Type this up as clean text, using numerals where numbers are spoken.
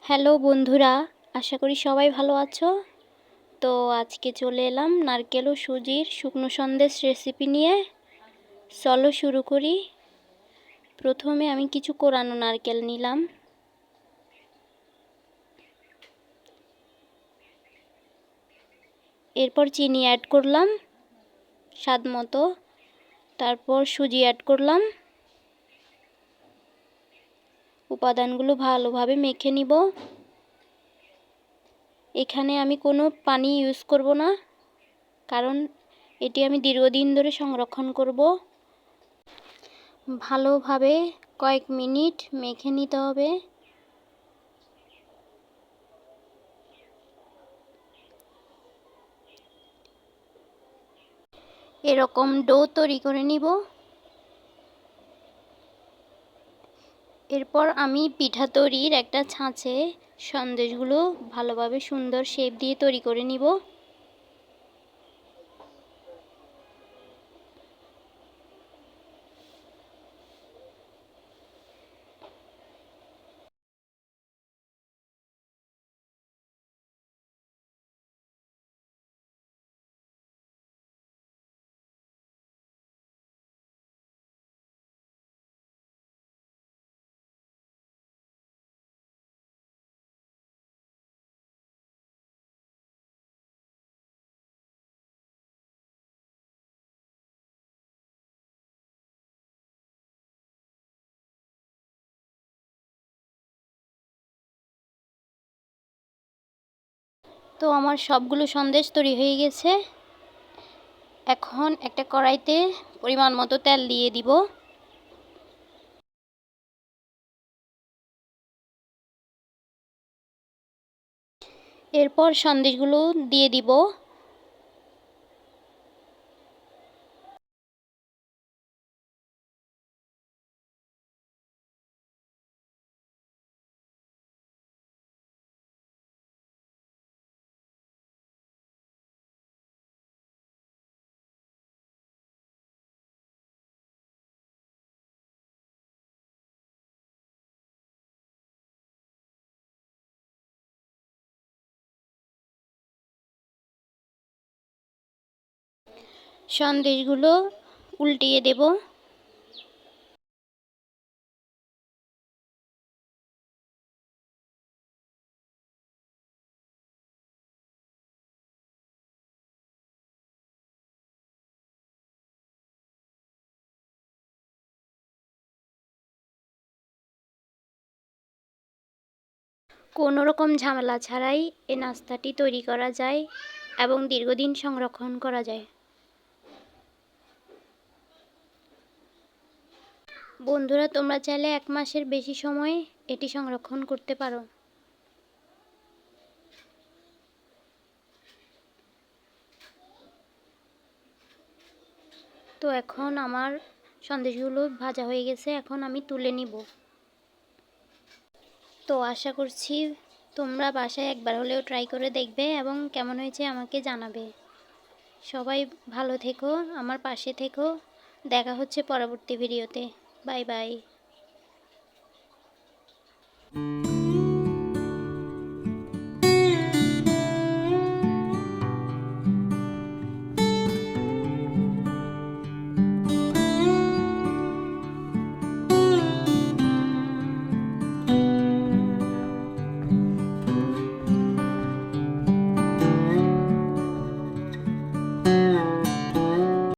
Hello বন্ধুরা, আশা করি সবাই ভালো আছো। তো আজকে চলে এলাম নারকেল ও সুজির শুকনো সন্দেশ রেসিপি নিয়ে। চলো শুরু করি। প্রথমে আমি কিছু কোরানো নারকেল নিলাম। এরপর চিনি অ্যাড করলাম স্বাদ মতো। তারপর সুজি অ্যাড করলাম। উপাদানগুলো ভালোভাবে মেখে নিব। এখানে আমি কোনো পানি ইউজ করব না, কারণ এটি আমি দীর্ঘদিন ধরে সংরক্ষণ করব। ভালোভাবে কয়েক মিনিট মেখে নিতে হবে। এরকম ডো তৈরি করে নিব। এরপর আমি পিঠা তৈরির একটা ছাঁচে সন্দেশগুলো ভালোভাবে সুন্দর শেপ দিয়ে তৈরি করে নিব। তো আমার সবগুলো সন্দেশ তৈরি হয়ে গেছে। এখন একটা কড়াইতে পরিমাণ মতো তেল দিয়ে দিব। এরপর সন্দেশগুলো দিয়ে দিব। সন্দেশগুলো উল্টিয়ে দেব। কোনো রকম ঝামেলা ছাড়াই এই নাস্তাটি তৈরি করা যায় এবং দীর্ঘদিন সংরক্ষণ করা যায়। বন্ধুরা, তোমরা চাইলে 1 মাসের বেশি সময় এটি সংরক্ষণ করতে পারো। তো এখন আমার সন্দেশগুলো ভাজা হয়ে গেছে, এখন আমি তুলে নিব। তো আশা করছি তোমরা বাসায় একবার হলেও ট্রাই করে দেখবে এবং কেমন হয়েছে আমাকে জানাবে। সবাই ভালো থেকো, আমার পাশে থেকো। দেখা হচ্ছে পরবর্তী ভিডিওতে। Bye bye.